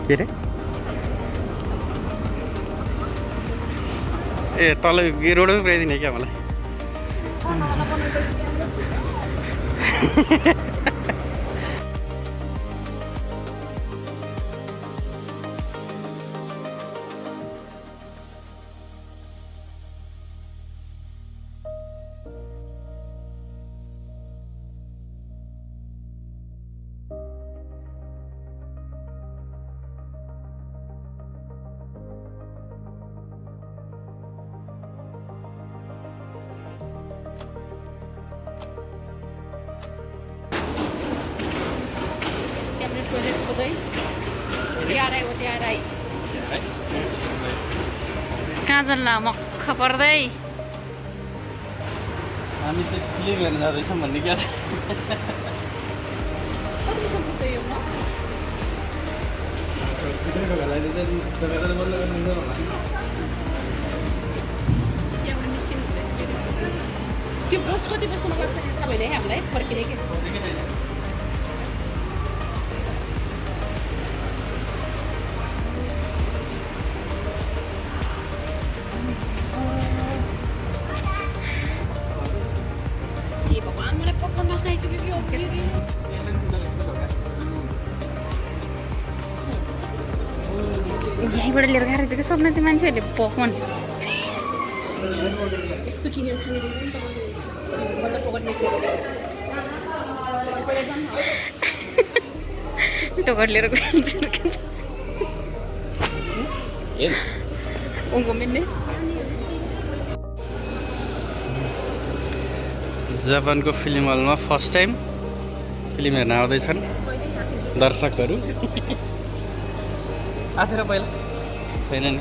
के अरे ए तल रोड पनि पुऱ्याइदिने क्या मलाई कहाँ जान्ला मक्ख पर्दै हामी चाहिँ फिल्म हेर्न जाँदैछौँ भन्ने क्या छ त्यो बस कति बजीसम्म लाग्छ नि थाहा भएन है हामीलाई फर्किने के यहीँबाट लिएर गएर चाहिँ सबलाई त्यो मान्छेहरूले पकाउन यस्तो किनेर खाने टोकट लिएर गइन्छ उँगो मिल्ने जापानको फिल्म हलमा फर्स्ट टाइम फिल्म हेर्न आउँदैछन् दर्शकहरू आथेर पहिला छैन नि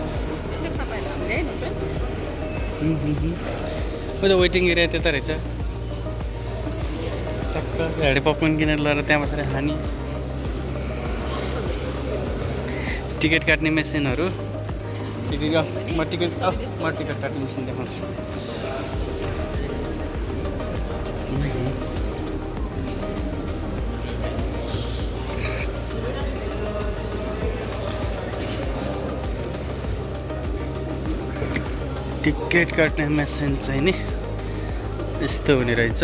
उता वेटिङ एरिया त्यता रहेछ टक्क गाडी पपकर्न किनेर लगाएर त्यहाँ बसेर खाने टिकट काट्ने मेसिनहरू म टिकट काट्ने मेसिन देखाउँछु टिकट काट्ने मेसिन चाहिँ नि यस्तो हुने रहेछ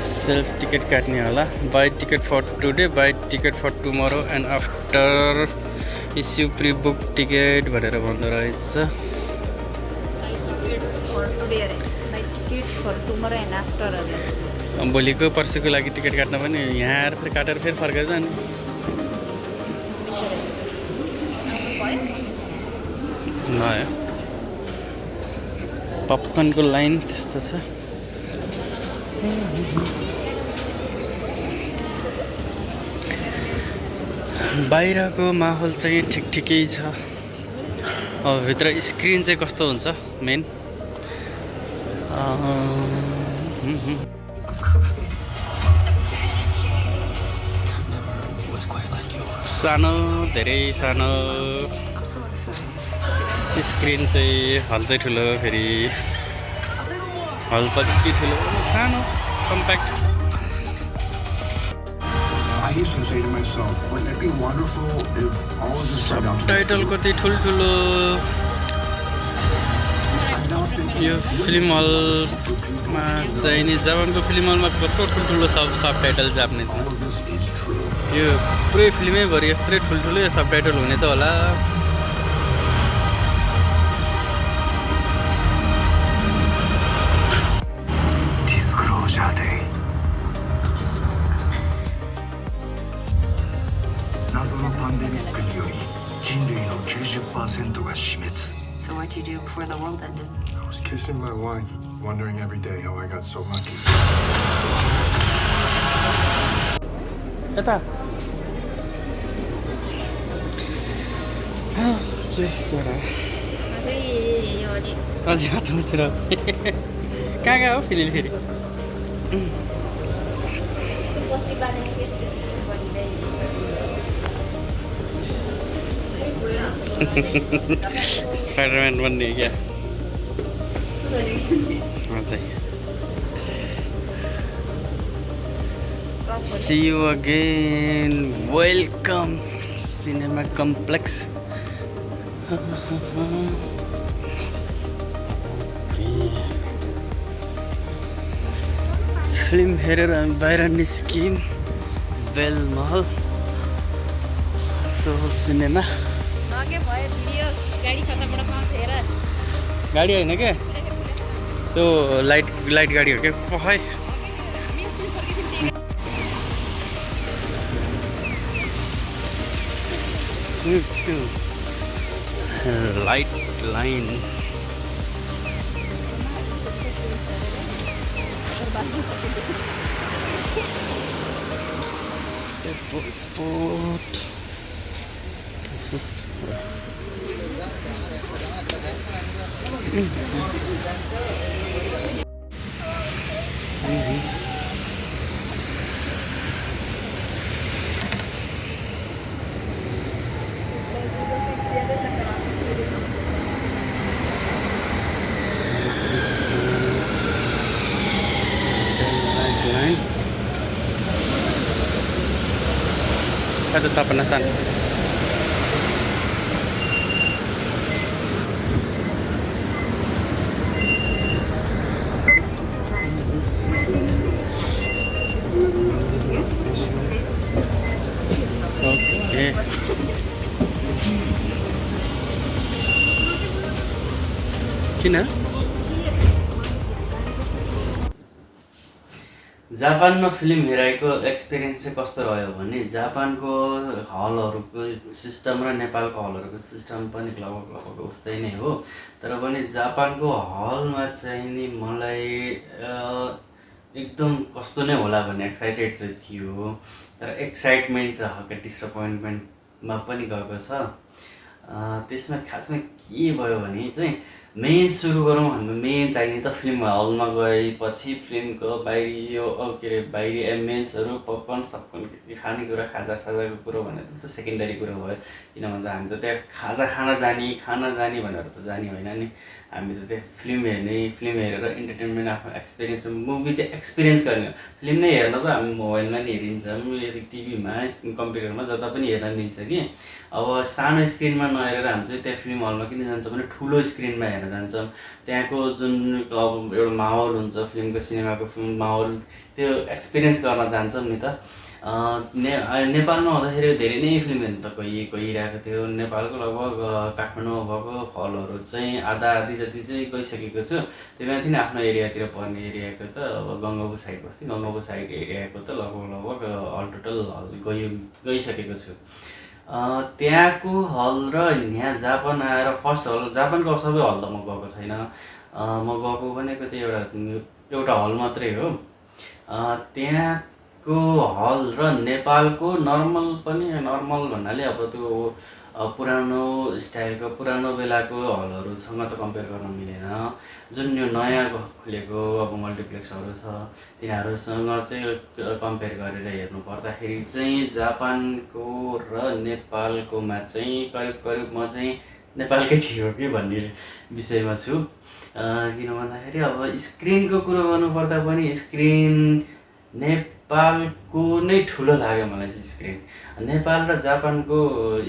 सेल्फ टिकट काट्ने होला buy ticket for today buy ticket for tomorrow and after issue pre book ticket भनेर भन्दो रहेछ भोलिको पर्सिको लागि टिकट काट्न पनि यहाँ आएर फेरि काटेर फेरि फर्केर जाने नयाँ पपकर्नको लाइन त्यस्तो छ बाहिरको माहौल चाहिँ ठिकै छ अब भित्र स्क्रिन चाहिँ कस्तो हुन्छ मेन सानो धेरै सानो स्क्रिन चाहिँ हल चाहिँ ठुलो फेरि हल पनि ठुलो सानो कम्प्याक्ट टाइटल कति ठुल्ठुलो यो फिल्म हलमा चाहिँ नि जापानको फिल्म हलमा कत्रो ठुल्ठुलो सब टाइटल जाप्ने छ यो पुरै फिल्मैभरि यत्रै ठुल्ठुलो सब टाइटल हुने त होला So what'd you do before the world ended? I was kissing my wife, wondering every day how I got so lucky. Eta. अलि हात हुन्छ र कहाँ कहाँ हो फेरि फेरि स्पाइडरम्यान बन्ने क्या See you again. Welcome. Cinema complex film हेरेर हामी बाहिर निस्क्यौँ बेल महल त्यो सिनेमा गाडी होइन क्या त्यो लाइट गाडी हो क्या पखै light line sport Satu Tapenasan. Oke. Kina? जापानमा फिल्म हेरेको एक्सपिरियन्स चाहिँ कस्तो रह्यो भने जापानको हलहरूको सिस्टम र नेपालको हलहरूको सिस्टम पनि लगभग उस्तै नै हो तर पनि जापानको हलमा चाहिँ नि मलाई एकदम कस्तो नै होला भन्ने एक्साइटेड चाहिँ थियो तर एक्साइटमेन्ट चाहिँ हल्का डिसअपोइन्टमेन्टमा पनि गएको छ त्यसमा खासमा के भयो भने चाहिँ मेन सुरु गरौँ हाम्रो मेन चाहिने त फिल्म हलमा गएपछि फिल्मको बाहिरी यो के अरे बाहिरी एम्बियन्सहरू पपकर्न सबकर्न खानेकुरा खाजासाजाको कुरो भनेर त सेकेन्डरी कुरो भयो किन भन्दा हामी त त्यहाँ खाना जाने भनेर त जाने होइन नि हामी त त्यहाँ फिल्म हेरेर इन्टरटेनमेन्ट आफ्नो एक्सपिरियन्स मुभी चाहिँ एक्सपिरियन्स गर्ने फिल्म नै हेर्दा त हामी मोबाइलमा नि हेरिन्छौँ यदि टिभीमा कम्प्युटरमा जता पनि हेर्न मिल्छ कि अब सानो स्क्रिनमा नहेरेर हामी चाहिँ त्यहाँ फिल्म हलमा किन जान्छौँ भने ठुलो स्क्रिनमा हेर्न जान्छौँ त्यहाँको जुन अब एउटा माहौल हुन्छ फिल्मको सिनेमाको फिल्म माहौल त्यो एक्सपिरियन्स गर्न जान्छौँ नि त नेपालमा हुँदाखेरि धेरै नै फिल्म हेर्नु त गइरहेको थियो नेपालको लगभग काठमाडौँमा भएको हलहरू चाहिँ आधी जति चाहिँ गइसकेको छु त्यही माथि नै आफ्नो एरियातिर पर्ने एरियाको त अब गङ्गाबु साइड बस्ती गङ्गाबु साइड एरियाको त लगभग अल टोटल हल गइसकेको छु त्यहाँको हल र यहाँ जापान आएर फर्स्ट हल जापानको सबै हल त म गएको छैन म गएको भनेको चाहिँ एउटा हल मात्रै हो त्यहाँको हल र नेपालको नर्मल भन्नाले अब त्यो पुरानो स्टाइलको पुरानो बेलाको हलहरूसँग त कम्पेयर गर्न मिलेन जुन यो नयाँ खुलेको अब मल्टिप्लेक्सहरू छ तिनीहरूसँग चाहिँ कम्पेयर गरेर हेर्नु पर्दाखेरि चाहिँ जापानको र नेपालकोमा चाहिँ करिब म चाहिँ नेपालकै ठिक हो कि भन्ने विषयमा छु किन भन्दाखेरि अब स्क्रिनको कुरो गर्नुपर्दा पनि स्क्रिन नेपालको नै ठुलो लाग्यो मलाई चाहिँ स्क्रिन नेपाल र जापानको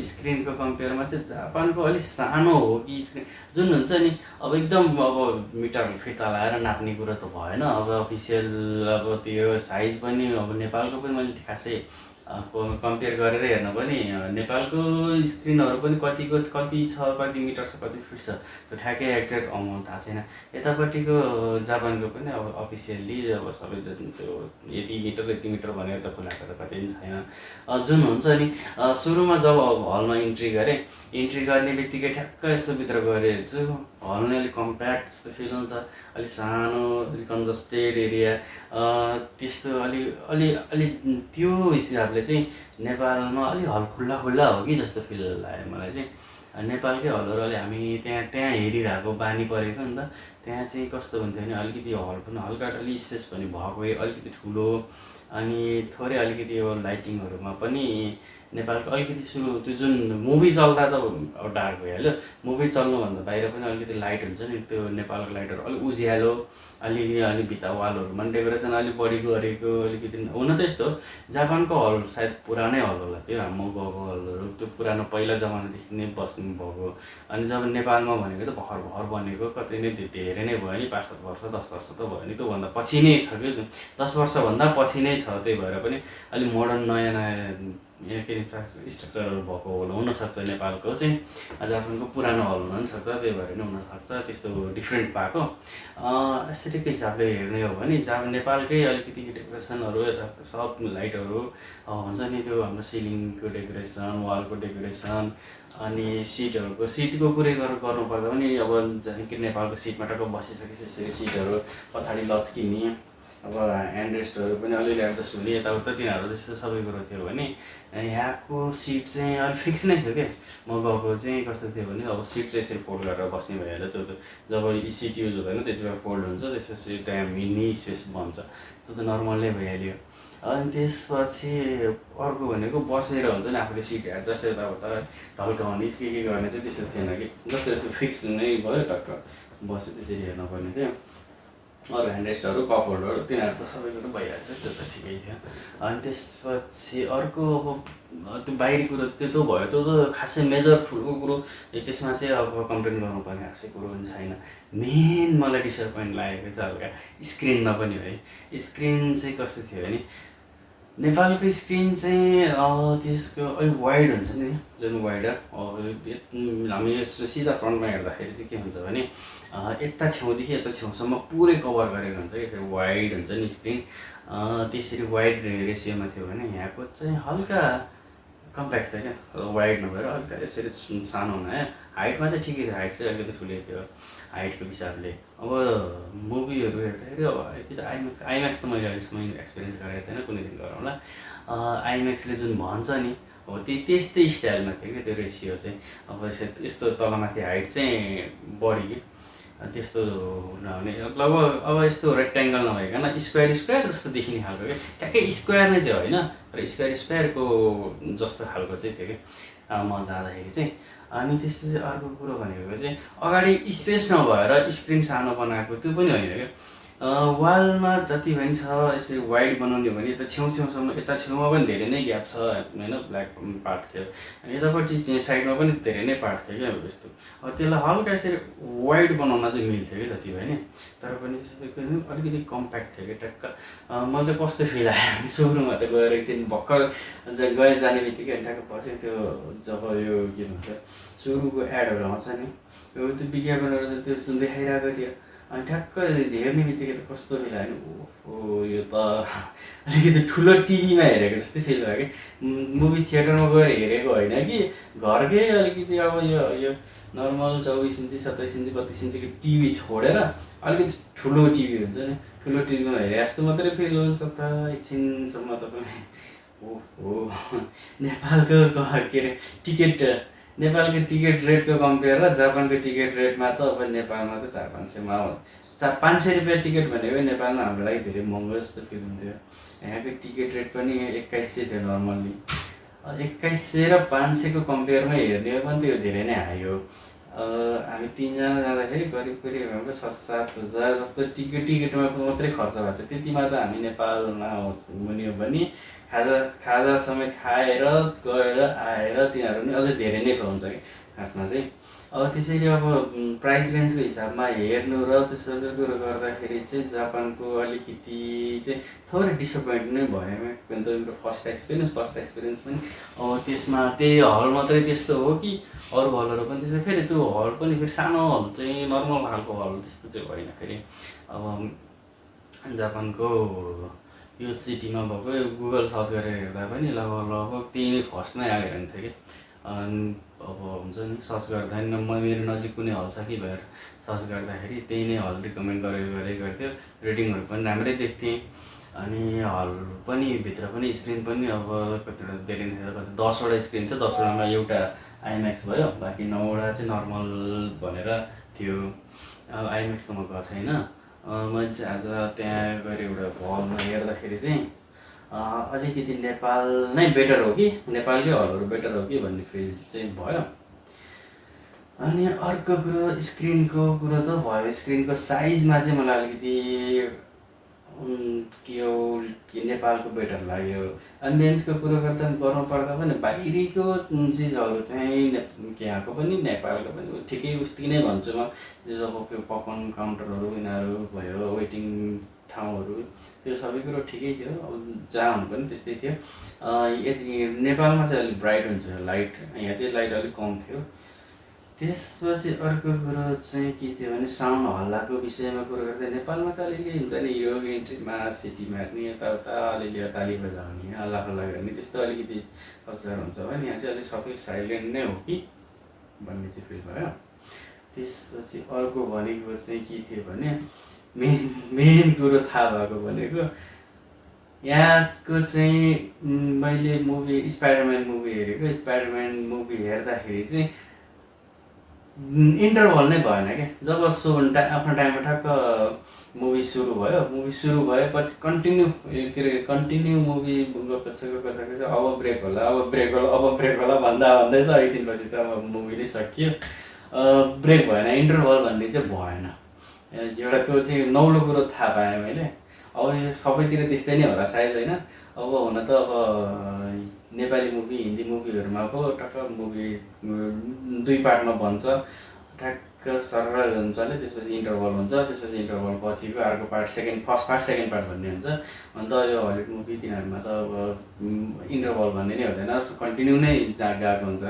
स्क्रिनको कम्पेयरमा चाहिँ जापानको अलिक सानो हो कि स्क्रिन जुन हुन्छ नि अब एकदम अब मिटर फिता लगाएर नाप्ने कुरो त भएन अब अफिसियल अब त्यो साइज पनि अब नेपालको पनि मैले खासै कम्पेयर गरेर हेर्न पनि नेपालको स्क्रिनहरू पनि कति छ कति मिटर छ कति फिट छ त्यो ठ्याक्कै एक्ज्याक्ट अमाउन्ट थाहा छैन यतापट्टिको जापानको पनि अब अफिसियल्ली अब सबै त्यो यति मिटर भनेर त खुलाएको त कतै पनि छैन जुन हुन्छ नि सुरुमा जब हलमा इन्ट्री गर्ने बित्तिकै ठ्याक्क यस्तो भित्र गएर हेर्छु हल नै अलिक कम्प्याक्ट जस्तो फिल हुन्छ अलिक सानो अलिक कन्जस्टेड एरिया त्यस्तो अलि त्यो हिसाबले चाहिँ नेपालमा अलिक हल खुल्ला हो कि जस्तो फिल लाग्यो मलाई चाहिँ नेपालकै हलहरू अलि हामी त्यहाँ हेरिरहेको बानी परेको नि त त्यहाँ चाहिँ कस्तो हुन्थ्यो भने अलिकति हल पनि हल्का अलिक स्पेस पनि भएको अलिकति ठुलो अनि थोरै अलिकति यो लाइटिङहरूमा पनि नेपालको अलिकति सुरु त्यो जुन मुभी चल्दा त अब डार्क भइहाल्यो मुभी चल्नुभन्दा बाहिर पनि अलिकति लाइट हुन्छ नि त्यो नेपालको लाइटहरू अलिक उज्यालो अलि भित्ता वालहरूमा पनि डेकोरेसन अलिक बढी गरेको अलिकति हुन त यस्तो जापानको हल सायद पुरानै हल होला त्यो म गएको हलहरू त्यो पुरानो पहिला जमानादेखि नै बस्नु भएको अनि जब नेपालमा भनेको त भर्खर भर्खर बनेको कतै नै धेरै नै भयो नि 5-7 वर्ष 10 वर्ष त भयो नि त्योभन्दा पछि नै छ कि 10 वर्षभन्दा पछि नै छ त्यही भएर पनि अलि मोडर्न नयाँ नयाँ के स्ट्रक्चरहरू भएको हुनसक्छ नेपालको चाहिँ जापानको पुरानो हल हुन पनि सक्छ त्यही भएर नै हुनसक्छ त्यस्तो डिफ्रेन्ट पाएको एस्थेटिकको हिसाबले हेर्ने हो भने जब नेपालकै अलिकति डेकोरेसनहरू यता सब लाइटहरू हुन्छ नि त्यो हाम्रो सिलिङको डेकोरेसन वालको डेकोरेसन अनि सिटको कुरै गर्नुपर्दा पनि अब कि नेपालको सिटमा टक्क बसिसकेपछि यसरी सिटहरू पछाडि लच्किने अब ह्यान्ड रेस्टहरू पनि अलिअलि एडजस्ट हुने यताउता तिनीहरू त्यस्तो सबै कुरो थियो भने यहाँको सिट चाहिँ अलिक फिक्स नै थियो क्या म गएको चाहिँ कस्तो थियो भने अब सिट चाहिँ यसरी फोल्ड गरेर बस्ने भइहाल्यो त्यो त जब सिट युज हुँदैन त्यति बेला फोल्ड हुन्छ त्यसपछि त्यहाँ मिनी स्पेस बन्छ त्यो त नर्मल नै भइहाल्यो अनि त्यसपछि अर्को भनेको बसेर हुन्छ नि आफूले सिट एडजस्ट यताउता ढल्काउने के गर्ने चाहिँ त्यस्तो थिएन कि जस्तो फिक्स नै भयो टक्क बस्यो त्यसरी हेर्नुपर्ने थियो अरू ह्यान्डरेस्टहरू कप होल्डरहरू तिनीहरू त सबै कुरो भइहाल्छ त्यो त ठिकै थियो अनि त्यसपछि अर्को अब त्यो बाहिरी कुरो त्यो भयो त्यो त खासै मेजर ठुलो कुरो त्यसमा चाहिँ अब कम्प्लेन गर्नुपर्ने खासै कुरो पनि छैन मेन मलाई डिसपोइन्ट लागेको चाहिँ हल्का स्क्रिनमा पनि है स्क्रिन चाहिँ कस्तो थियो भने नेपालको स्क्रिन चाहिँ त्यसको अलिक वाइड हुन्छ नि जुन वाइडर हामी सिधा फ्रन्टमा हेर्दाखेरि चाहिँ के हुन्छ भने यता छेउदेखि यता छेउसम्म पुरै कभर गरेको हुन्छ कि यसरी वाइड हुन्छ नि स्क्रिन त्यसरी वाइड रेसियोमा थियो भने यहाँको चाहिँ हल्का कम्प्याक्ट थियो क्या वाइड नभएर हल्का यसरी सानो हुना हाइटमा चाहिँ ठिकै थियो हाइट चाहिँ अलिकति ठुलै थियो हाइटको हिसाबले अब मुभीहरू हेर्दाखेरि अब कि त आइम्याक्स त मैले अहिलेसम्म एक्सपिरियन्स गरेको छैन कुनै दिन गरौँला आइम्याक्सले जुन भन्छ नि हो त्यस्तै स्टाइलमा थियो कि त्यो रेसियो चाहिँ अब यस्तो तलमाथि हाइट चाहिँ बढी कि त्यस्तो नहुने लगभग अब यस्तो रेक्ट्याङ्गल नभइकन स्क्वायर जस्तो देखिने खालको क्या ठ्याक्कै स्क्वायर नै चाहिँ होइन तर स्क्वायरको जस्तो खालको चाहिँ थियो कि म जाँदाखेरि चाहिँ अनि त्यसपछि अर्को कुरो भनेको चाहिँ अगाडि स्पेस नभएर स्क्रिन सानो बनाएको त्यो पनि होइन क्या वालमा जति पनि छ यसरी वाइड बनाउने भने यता छेउसम्म यता छेउमा पनि धेरै नै ग्याप छ होइन ब्ल्याक पार्ट थियो अनि यतापट्टि चाहिँ साइडमा पनि धेरै नै पार्ट थियो क्या यस्तो अब त्यसलाई हल्का यसरी वाइड बनाउन चाहिँ मिल्थ्यो कि जति भयो नि तर पनि अलिकति कम्प्याक्ट थियो कि ट्याक्क म चाहिँ कस्तो फिल आयो सोरुममा त गएर एकछिन भर्खर जाने बित्तिकै ट्याक्क पछि त्यो जब यो के भन्छ सुरुको एडहरू आउँछ नि त्यो विज्ञापनहरू चाहिँ त्यो देखाइरहेको थियो अनि ठ्याक्क हेर्ने बित्तिकै त कस्तो फिल आयो ओहो यो त अलिकति ठुलो टिभीमा हेरेको जस्तै फिल भयो कि मुभी थिएटरमा गएर हेरेको होइन कि घरकै अलिकति अब यो नर्मल 24 इन्ची 27 इन्ची 32 इन्चीको टिभी छोडेर अलिकति ठुलो टिभी हुन्छ नि ठुलो टिभीमा हेरे जस्तो मात्रै फिल हुन्छ त एकछिनसम्म तपाईँ ओहो नेपालको के अरे नेपालको टिकट रेटको कम्पेयर र जापानको टिकट रेटमा त अब नेपालमा त 400-500मा 500 रुपियाँ टिकट भनेको नेपालमा हाम्रो लागि धेरै महँगो जस्तो फिल हुन्थ्यो यहाँको टिकट रेट पनि 2100 थियो नर्मल्ली 2100 र 500को कम्पेयरमा हेर्ने हो भने त्यो धेरै नै हाई हो हामी 3 जना जाँदाखेरि करिब हाम्रो 6-7 हजार जस्तो टिकटमा मात्रै खर्च भएको छ त्यतिमा त हामी नेपालमा हुने हो भने खाजा समेत खाएर गएर आएर तिनीहरू पनि अझै धेरै नै हुन्छ कि खासमा चाहिँ अब त्यसैले अब प्राइस रेन्जको हिसाबमा हेर्नु र त्यसो कुरो गर्दाखेरि चाहिँ जापानको अलिकति चाहिँ थोरै डिसपोइन्ट नै भयो किनभने त मेरो फर्स्ट एक्सपिरियन्स पनि अब त्यसमा त्यही हल मात्रै त्यस्तो हो कि अरू हलहरू पनि त्यस्तो फेरि त्यो हल पनि फेरि सानो हल चाहिँ नर्मल खालको हल त्यस्तो चाहिँ होइन फेरि अब जापानको यो सिटीमा भएको गुगल सर्च गरेर हेर्दा पनि लगभग त्यही नै फर्स्टमै आएर हुन्थ्यो कि अब हुन्छ नि सर्च गर्दा मेरो नजिक कुनै हल छ कि भनेर सर्च गर्दाखेरि त्यही नै हल रिकमेन्ड गरेको थियो रेटिङहरू पनि राम्रै देख्थेँ अनि हल पनि भित्र पनि स्क्रिन पनि अब कतिवटा धेरै नै थियो कति 10वटा स्क्रिन थियो 10वटामा एउटा आइम्याक्स भयो बाँकी 9वटा चाहिँ नर्मल भनेर थियो अब आइम्याक्स त म गएको छैन मैले चाहिँ आज त्यहाँ गएर एउटा हलमा हेर्दाखेरि चाहिँ अलिकति नेपाल नै बेटर हो कि नेपालकै हलहरू बेटर हो कि भन्ने फिल चाहिँ भयो अनि अर्को कुरो स्क्रिनको कुरो त भयो स्क्रिनको साइजमा चाहिँ मलाई अलिकति के नेपालको बेटर लाग्यो। अनि मेन्सको कुरो गर्नु पर्दा पनि बाहिरीको चिजहरू चाहिँ के यहाँको पनि नेपालको पनि ठिकै उस्तै नै भन्छु म। जब त्यो पपकर्न काउन्टरहरू यिनीहरू भयो, वेटिङ ठाउँहरू, त्यो सबै कुरो ठिकै थियो। अब जहाँ हुनु पनि त्यस्तै थियो। यति नेपालमा चाहिँ अलिक ब्राइट हुन्छ लाइट, यहाँ चाहिँ लाइट अलिक कम थियो। त्यसपछि अर्को कुरो चाहिँ के थियो भने साउन्ड हल्लाको विषयमा कुरो गर्दा नेपालमा चाहिँ अलिअलि हुन्छ नि, हिरो इन्ट्रीमा सिटी मार्ने, यताउता अलिअलि ताली बजाउने, हल्ला खल्ला गर्ने, त्यस्तो अलिकति कल्चर हुन्छ भने यहाँ चाहिँ अलिक सबै साइलेन्ट नै हो कि भन्ने चाहिँ फिल भयो। त्यसपछि अर्को भनेको चाहिँ के थियो भने मेन कुरो थाहा भएको भनेको यहाँको चाहिँ मैले मुभी स्पाइडरम्यान मुभी हेरेको। स्पाइडरम्यान मुभी हेर्दाखेरि चाहिँ इन्टरभल नै भएन क्या। जब आफ्नो टाइममा ठ्याक्क मुभी सुरु भयो, मुभी सुरु भएपछि कन्टिन्यू मुभी गएको छ अब ब्रेक होला, अब ब्रेक होला, अब ब्रेक होला भन्दा भन्दै त एकछिनपछि त अब मुभी नै सकियो। ब्रेक भएन, इन्टरभल भन्ने चाहिँ भएन। एउटा त्यो चाहिँ नौलो कुरो थाहा पाएँ मैले। अब सबैतिर त्यस्तै नै होला सायद होइन। अब हुन त अब नेपाली मुभी हिन्दी मुभीहरूमा पो टक्क मुभी 2 पार्टमा बन्छ, ठ्याक्क सरर हुन्छ, त्यसपछि इन्टरभल हुन्छ, त्यसपछि इन्टरभल पछिको अर्को part first part second part भन्ने हुन्छ। अन्त यो हलिउड मुभी तिनीहरूमा त अब इन्टरभल भन्ने नै हुँदैन, कन्टिन्यू नै गएको हुन्छ।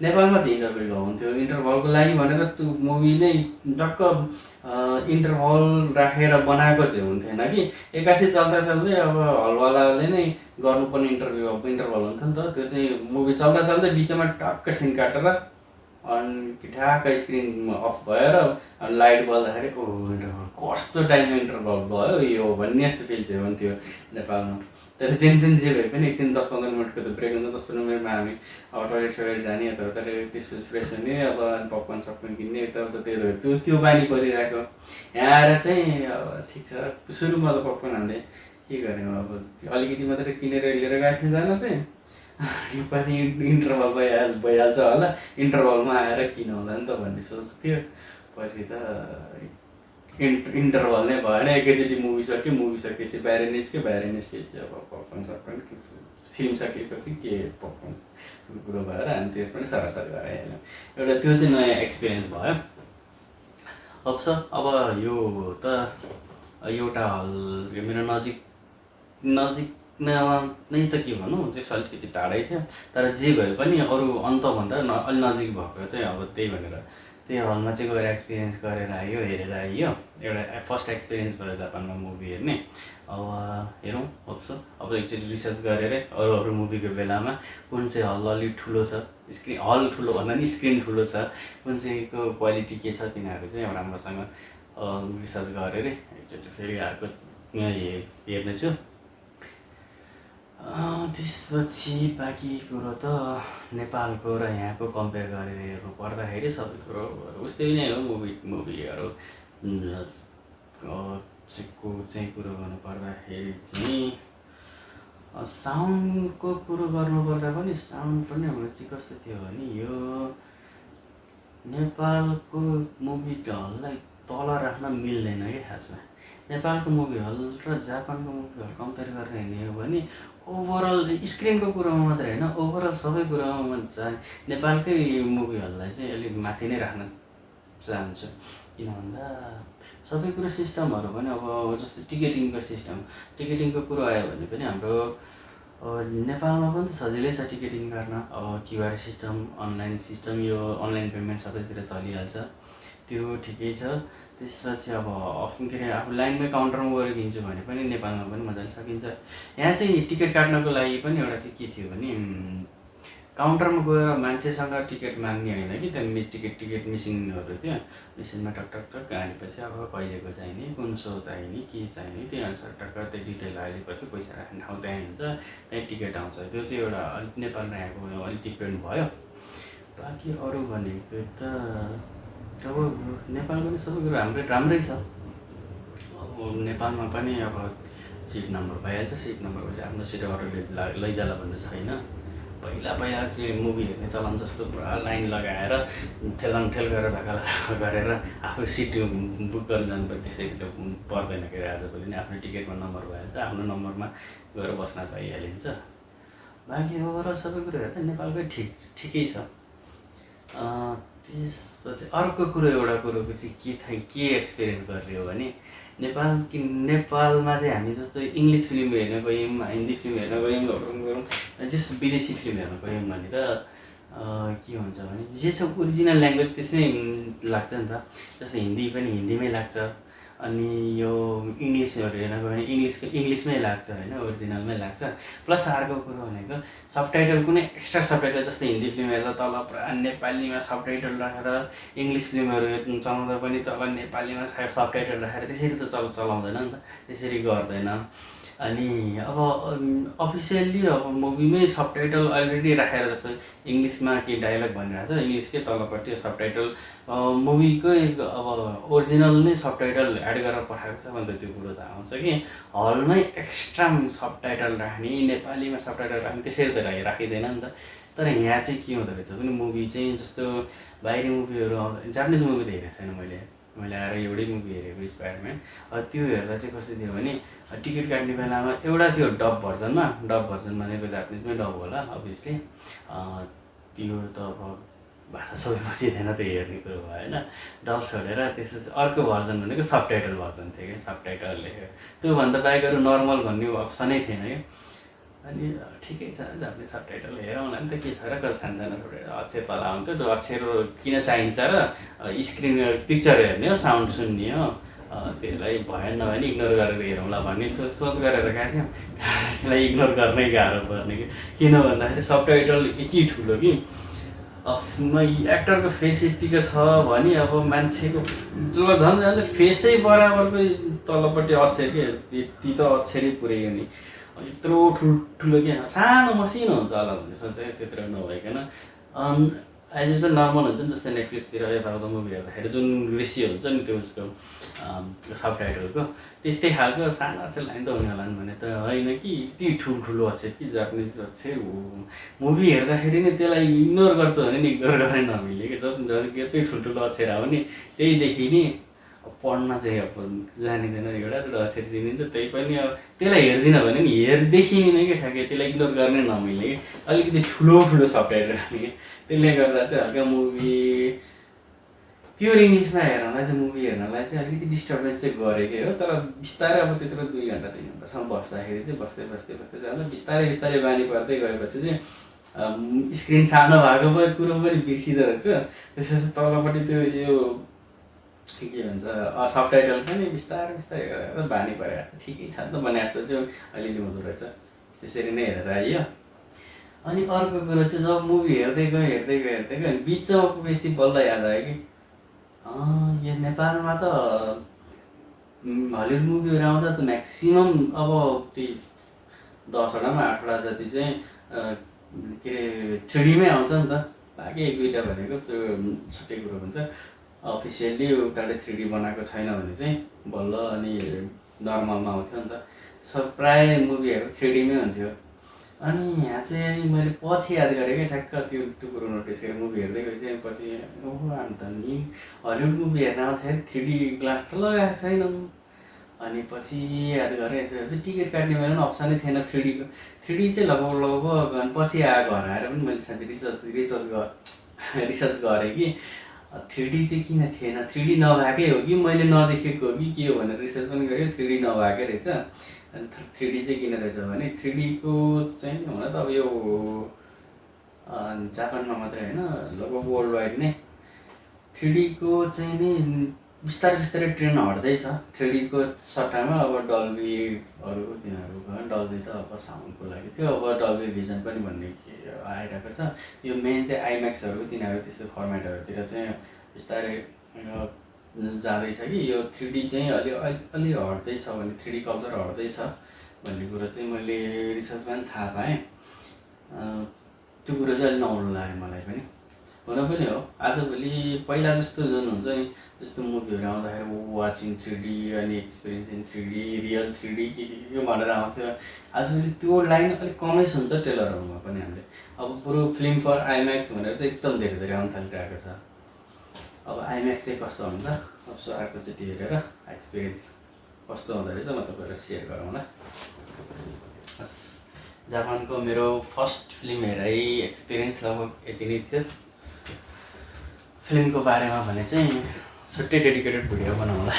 नेपालमा चाहिँ इन्टरभल हुन्थ्यो। इन्टरभलको लागि भनेर त्यो मुभी नै टक्क इन्टरभल राखेर बनाएको चाहिँ हुन्थेन कि एक्कासी चल्दा चल्दै अब हलवालाले नै गर्नुपर्ने इन्टरभल हुन्थ्यो नि त। त्यो चाहिँ मुभी चल्दा चल्दै बिचमा टक्क सिन काटेर अनि ठ्याक्क स्क्रिन अफ भएर अनि लाइट बल्दाखेरि इन्टरभल कस्तो टाइममा इन्टरभल भयो यो भन्ने जस्तो फिल चाहिँ हुन्थ्यो नेपालमा। तर जेन जे भए पनि एकछिन 10-15 मिनटको त ब्रेक हुन्छ। 10-15 मिनटमा हामी अब टोइलेट जाने, यताउता त्यसपछि फ्रेस हुने, अब पपकर्न सपकर्न किन्ने, यताउता त्यो बानी परिरहेको। यहाँ आएर चाहिँ अब ठिक छ, सुरुमा त पपकर्न हाल्ने के गर्ने, अब अलिकति मात्रै किनेर लिएर गएको थियो जान चाहिँ पछि इन्टरभल भइहाल्छ होला, इन्टरभलमा आएर किन होला नि त भन्ने सोच थियो। पछि त इन्टरभल नै भएन, एकैचोटि मुभी सकेपछि बाहिर निस्केपछि अब पपकर्न सपकर्न फिल्म सकेपछि के पपकर्न कुरो भएर हामी त्यस पनि सरासरी भएर हेर्यौँ। एउटा त्यो चाहिँ नयाँ एक्सपिरियन्स भयो। अब यो त एउटा हल मेरो नजिक नै त के भनौँ, चाहिँ अलिकति टाढै थियो। तर जे भए पनि अरू अन्तभन्दा अलि नजिक भएको चाहिँ अब त्यही भनेर त्यही हलमा चाहिँ गएर एक्सपिरियन्स गरेर आयो, हेरेर आइयो। एउटा फर्स्ट एक्सपिरियन्स भयो जापानमा मुभी हेर्ने। अब हेरौँ अब एकचोटि रिसर्च गरेर अरू मुभीको बेलामा कुन चाहिँ हल अलिक ठुलो छ, हल ठुलो भन्दा नि स्क्रिन ठुलो छ, कुन चाहिँको क्वालिटी के छ, तिनीहरू चाहिँ राम्रोसँग रिसर्च गरेर एकचोटि फेरि अर्को हेर्नेछु। त्यसपछि बाँकी कुरो त नेपालको र यहाँको कम्पेयर गरेर हेर्नु पर्दाखेरि सबै कुरो उस्तै नै हो। मुभीहरू चाहिँ कुरो गर्नु पर्दाखेरि चाहिँ साउन्डको कुरो गर्नुपर्दा पनि साउन्ड पनि हाम्रो चाहिँ कस्तो थियो भने यो नेपालको मुभी हललाई तल राख्न मिल्दैन क्या खासमा। नेपालको मुभी हल र जापानको मुभी हल कम्पेयर गर्ने हुने हो भने ओभरअल स्क्रिनको कुरोमा मात्रै होइन, ओभरअल सबै कुरोमा चाहिँ नेपालकै मुभी हललाई चाहिँ अलिक माथि नै राख्न चाहन्छु। किन भन्दा सबै कुरो सिस्टमहरू पनि अब जस्तै टिकटिङको कुरो आयो भने पनि हाम्रो नेपालमा पनि त सजिलै छ टिकटिङ गर्न। अब क्युआर सिस्टम, अनलाइन सिस्टम, यो अनलाइन पेमेन्ट सबैतिर चलिहाल्छ, त्यो ठिकै छ। त्यसपछि अब आफू लाइनमै काउन्टरमा गएर किन्छु भने पनि नेपालमा पनि मजाले सकिन्छ। यहाँ चाहिँ टिकट काट्नको लागि पनि एउटा चाहिँ के थियो भने काउन्टरमा गएर मान्छेसँग टिकट माग्ने होइन कि त्यहाँ टिकट मेसिनहरू थियो। मेसिनमा टक हालेपछि अब कहिलेको चाहिने, कुन सो चाहिने, के चाहिने, त्यही अनुसार टक्क त्यो डिटेल हालेपछि पैसा राख्ने ठाउँ त्यहीँ हुन्छ, त्यहीँ टिकट आउँछ। त्यो चाहिँ एउटा अलिक नेपाल र यहाँको अलिक डिफ्रेन्ट भयो। बाँकी अरू भनेको त अब नेपाल पनि सबै कुरो राम्रै छ। अब नेपालमा पनि अब सिट नम्बर भइहाल्छ, सिट नम्बर पछि आफ्नो सिट अरूले लैजाला भन्ने छैन। पहिला चाहिँ मुभी हेर्ने चलन जस्तो पुरा लाइन लगाएर ठेलङठेल गरेर धक्का गरेर आफू सिट बुक गर्न जानुपर्छ, त्यसरी त पर्दैन के अरे। आजभोलि नै आफ्नो टिकटमा नम्बर भइहाल्छ, आफ्नो नम्बरमा गएर बस्न पाइहालिन्छ। बाँकी ओभरअल सबै कुरो हेर्दा नेपालकै ठिकै छ। त्यसपछि अर्को कुरो एउटा कुरोको चाहिँ के एक्सपिरियन्स गरियो भने नेपालमा चाहिँ हामी जस्तो इङ्ग्लिस फिल्म हेर्न गयौँ, हिन्दी फिल्म हेर्न गयौँ, जस विदेशी फिल्म हेर्न गयौँ भने त के हुन्छ भने जे छ ओरिजिनल ल्याङ्ग्वेज त्यसमै लाग्छ नि त। जस्तो हिन्दी पनि हिन्दीमै लाग्छ, अनि यो इङ्ग्लिसहरू हेर्न गयो भने इङ्ग्लिसमै लाग्छ होइन, ओरिजिनलमै लाग्छ। प्लस अर्को कुरो भनेको सबटाइटल, कुनै एक्स्ट्रा सबटाइटल, जस्तै हिन्दी फिल्म हेर्दा तल पुरा नेपालीमा सबटाइटल राखेर, इङ्ग्लिस फिल्महरू चलाउँदा पनि तल नेपालीमा सबटाइटल राखेर त्यसरी त चलाउँदैन नि त, त्यसरी गर्दैन। अनि अब अफिसियल्ली अब मुभीमै सबटाइटल अलरेडी राखेर, जस्तो इङ्ग्लिसमा केही डायलग भनिरहेको छ, इङ्ग्लिसकै तलपट्टि सबटाइटल मुभीकै अब ओरिजिनल नै सबटाइटल एड गरेर पठाएको छ भने त त्यो कुरो त आउँछ कि हलमै एक्स्ट्रा सबटाइटल राख्ने, नेपालीमा सबटाइटल राख्ने, त्यसरी त राखिँदैन नि त। तर यहाँ चाहिँ के हुँदो रहेछ भने मुभी चाहिँ जस्तो बाहिरी मुभीहरू आउँदा, जापानिज मुभी त हेरेको छैन मैले आएर एउटै मुभी हेरेको स्पाइडरम्यान। त्यो हेर्दा चाहिँ कस्तो थियो भने टिकट काट्ने बेलामा एउटा थियो डब भर्जन भनेको जापानिजमै डब होला अभियसली, त्यो त अब भाषा सबै बुझिँदैन त हेर्ने कुरो भयो होइन। डब छोडेर त्यसपछि अर्को भर्जन भनेको सबटाइटल भर्जन थियो क्या, सबटाइटल लेखेर। त्योभन्दा बाहेक अरू नर्मल भन्ने अप्सनै थिएन क्या। अनि ठिकै छ, जापानिज सबटाइटल हेरौँला नि त, के छ र, सानो सबटाइटल अक्षर तल आउँथ्यो, त्यो अक्षर किन चाहिन्छ र स्क्रिन पिक्चर हेर्ने हो, साउन्ड सुन्ने हो, त्यसलाई भएन भने इग्नोर गरेर हेरौँला भन्ने सोच गरेर गएको थियौँ। त्यसलाई इग्नोर गर्नै गाह्रो पर्ने कि, किन भन्दाखेरि सबटाइटल यति ठुलो कि एक्टरको फेस यतिको छ भने अब मान्छेको झन् फेसै बराबरको तलपट्टि अक्षर के, यति त अक्षरै पुऱ्यायो नि, यत्रो ठुलो क्या, सानो मसिनो हुन्छ होला भन्ने सोचेँ, त्यत्रो नभइकन एज युजल नर्मल हुन्छ नि। जस्तै नेटफ्लिक्सतिर यताउता मुभी हेर्दाखेरि जुन रेसियो हुन्छ नि त्यो उसको सबटाइटलको, त्यस्तै खालको सानो अक्षर लाइन त हुने होला नि भने त होइन कि, यति ठुल्ठुलो अक्षर कि जापानिज अक्षर हो। मुभी हेर्दाखेरि नै त्यसलाई इग्नोर गर्छ भने नि इग्नोर गरेर नमिल्यो कि, जति यति ठुल्ठुलो अक्षर आयो नि त्यहीदेखि नि पढ्न चाहिँ अब जानिँदैन, एउटा अक्षर चिनिन्छ, त्यही पनि अब त्यसलाई हेर्दिनँ भने नि देखिँदैन कि ठ्याक्कै, त्यसलाई इग्नोर गर्ने नमिल्ने कि, अलिकति ठुलो सबटाइटल राख्ने कि। त्यसले गर्दा चाहिँ हल्का मुभी प्योर इङ्ग्लिसमा हेर्नलाई चाहिँ, मुभी हेर्नलाई चाहिँ अलिकति डिस्टर्बेन्स चाहिँ गरेकै हो। तर बिस्तारै अब त्यत्रो 2 घन्टा 3 घन्टासम्म बस्दाखेरि चाहिँ बस्दै जाँदा बिस्तारै बानी पर्दै गएपछि चाहिँ स्क्रिन सानो भएको कुरो पनि बिर्सिँदो रहेछ। त्यसपछि तलपट्टि त्यो यो के भन्छ सबटाइटल पनि बिस्तारै गरेर बानी परेर ठिकै छ नि त भने जस्तो चाहिँ अलिअलि हुँदो रहेछ। त्यसरी नै हेरेर आइयो। अनि अर्को कुरो चाहिँ जब मुभी हेर्दै गयो बिचमा पुगेपछि बल्ल याद आयो कि यो नेपालमा त हलिउड मुभीहरू आउँदा त म्याक्सिमम अब त्यही 10वटामा 8वटा जति चाहिँ के अरे 3Dमै आउँछ नि त। बाँकी 1-2टा भनेको त्यो छुट्टै कुरो हुन्छ। अफिसियल्ली उताले 3D बनाएको छैन भने चाहिँ बल्ल अनि नर्मलमा आउँथ्यो नि त। सब प्राय मुभीहरू 3Dमै हुन्थ्यो। अनि यहाँ चाहिँ मैले पछि याद गरेँ क्या ठ्याक्क त्यो कुरो नोटिस गरेँ। मुभी हेर्दै गएपछि पछि ओहो अन्त नि हलिउड मुभी हेर्न आउँदाखेरि 3D ग्लास त लगाएको छैन। अनि पछि याद गरेँ टिकट काट्ने बेला पनि अप्सनै थिएन 3D को। 3D चाहिँ लगभग पछि आएर घर आएर पनि मैले साँच्चै रिसर्च गरेँ कि 3D चाहिँ किन थिएन, 3D नभएकै हो कि मैले नदेखेको हो कि के हो भनेर रिसर्च पनि गरेँ। 3D नभएकै रहेछ। अनि 3D चाहिँ किन रहेछ भने 3D को चाहिँ हुन त अब यो जापानमा मात्रै होइन लगभग वर्ल्ड वाइड नै 3D को चाहिँ नि बिस्तारै ट्रेन्ड हट्दैछ। 3D को सट्टामा अब डल्बीहरू तिनीहरू भयो। डल्बी त अब साउन्डको लागि थियो, अब डल्बी भिजन पनि भन्ने आइरहेको छ। यो मेन चाहिँ आइम्याक्सहरू तिनीहरू त्यस्तो फर्मेटहरूतिर चाहिँ बिस्तारै जाँदैछ कि यो 3D चाहिँ अलि हट्दैछ भने 3D कल्चर हट्दैछ भन्ने कुरो चाहिँ मैले रिसर्चमा पनि थाहा पाएँ। त्यो कुरो चाहिँ अलि नौलो लाग्यो मलाई पनि। हुन पनि हो आजभोलि पहिला जस्तो जुन हुन्छ नि जस्तो मुभीहरू आउँदाखेरि वाचिङ 3D अनि experience in 3D real 3D के भनेर आउँथ्यो आजभोलि त्यो लाइन अलिक कमै सुन्छ ट्रेलरहरूमा पनि हामीले अब बरु फिल्म फर आइम्याक्स भनेर चाहिँ एकदम धेरै धेरै आउन थालिरहेको छ अब आइम्याक्स चाहिँ कस्तो हुन्छ अब सो अर्कोचोटि हेरेर एक्सपिरियन्स कस्तो हुँदो रहेछ म तपाईँहरू सेयर गरौँ ल हस् जापानको मेरो फर्स्ट फिल्म हेराइ एक्सपिरियन्स लगभग यति नै थियो फिल्मको बारेमा भने चाहिँ छुट्टै डेडिकेटेड भिडियो बनाउँला